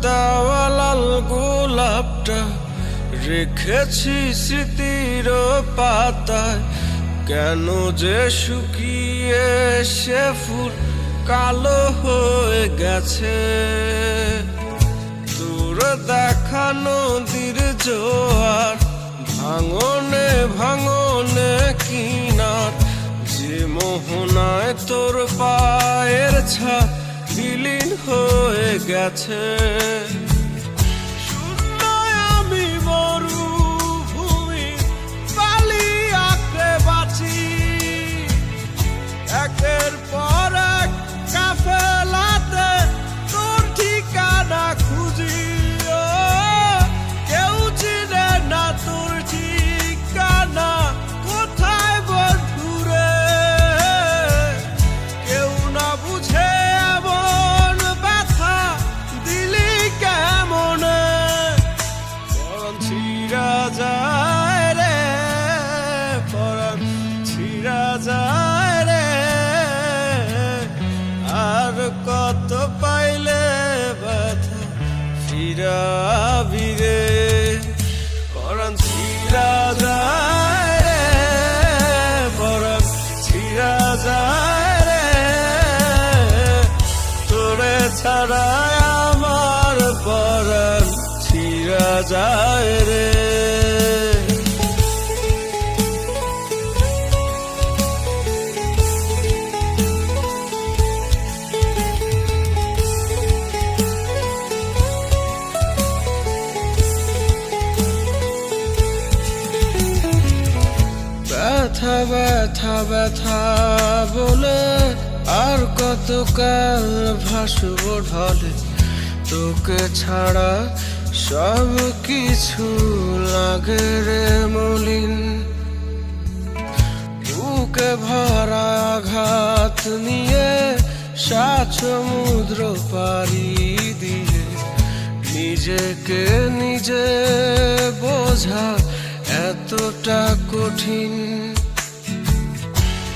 দেওয়া লাল গোলাপটা রেখেছি স্মৃতির পাতায়, কেন যে শুকিয়ে সে ফুল কালো হয়ে গেছে। তোর দেখা নদীর জোয়ার ভাঙনে ভাঙনে কিনার, যে মোহনায় তোর পায়ের ছাপ বিলীন হয়ে গেছে। শূন্যয় আমি মরুভূমি বালি আঁকড়ে বাঁচি, একের পর এক কাফেলাতে তোর ঠিকানা খুঁজি। কেউ চিনে না তোর ঠিকানা কোথায় বন্ধুরে, কেউ না বুঝে এমন ব্যথা দিলি কেমনে। পরাণ ছিঁড়া যায় রে, পরাণ ছিঁড়া যায় রে, আর কত পাইলে ব্যথা ফিরাবি রে। পরাণ ছিঁড়া যায় রে, পরাণ ছিঁড়া যায় রে, তোরে ছাড়া আমার পরাণ ছিঁড়া যায় রে। ব্যথা ব্যথা ব্যথা বলে আর কতকাল ভাসব ঢলে, তোকে ছাড়া সব কিছু লাগে রে মলিন। বুকে ভরা আঘাত নিয়ে সাত সমুদ্র পাড়ি দিয়ে, নিজেকে নিজে বোঝা এতটা কঠিন।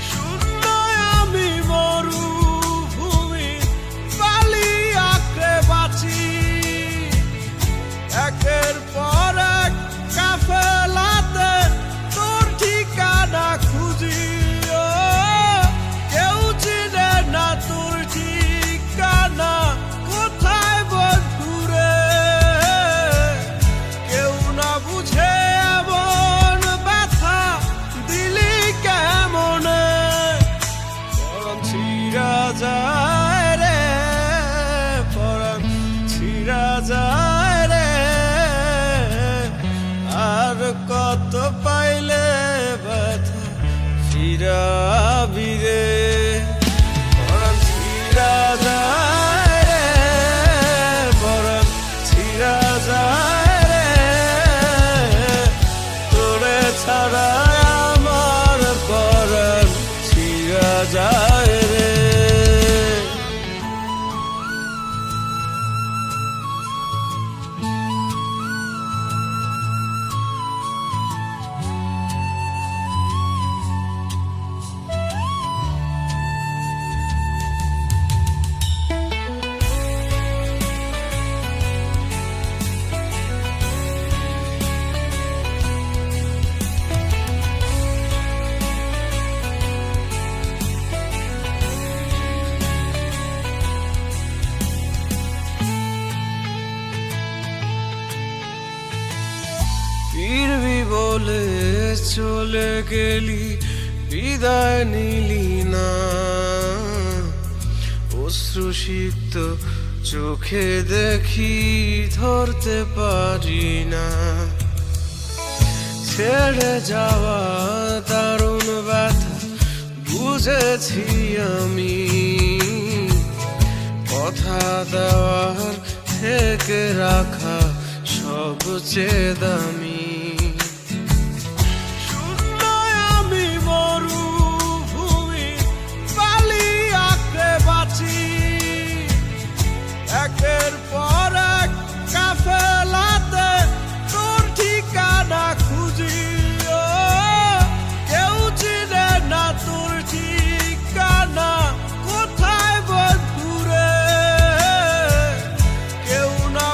শূন্যয় আমি মরুভূমি বালি আঁকড়ে বাঁচি, একের পর এক কাফেলাতে তোর ঠিকানা খুঁজি। কেউ চিনে না তোর ঠিকানা কোথায় বন্ধুরে, কেউ না বুঝে এমন ব্যথা দিলি কেমনে। পরাণ ছিঁড়া যায় রে, পরাণ ছিঁড়া যায় রে, আর কত পাইলে ব্যথা ফিরাবি রে। পরাণ ছিঁড়া যায় রে, পরাণ ছিঁড়া যায় রে, তোরে ছাড়া আমার পরাণ ছিঁড়া যায় রে। ফিরবি বলে চলে গেলি, বিদায় নিলি না, অশ্রুসিক্ত চোখে দেখি ধরতে পারি না। ছেড়ে যাওয়া দারুণ ব্যথা বুঝেছি আমি, কথা দেওয়ার থেকে রাখা সবচেয়ে দামি। শূন্যয় আমি মরুভূমি বালি আঁকড়ে বাঁচি, একের পর এক কাফেলাতে তোর ঠিকানা খুঁজি। কেউ চিনে না তোর ঠিকানা কোথায় বন্ধুরে, কেউ না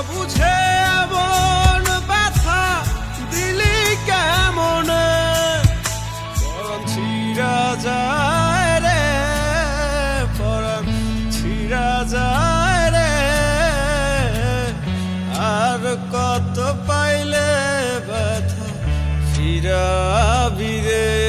যাবি রে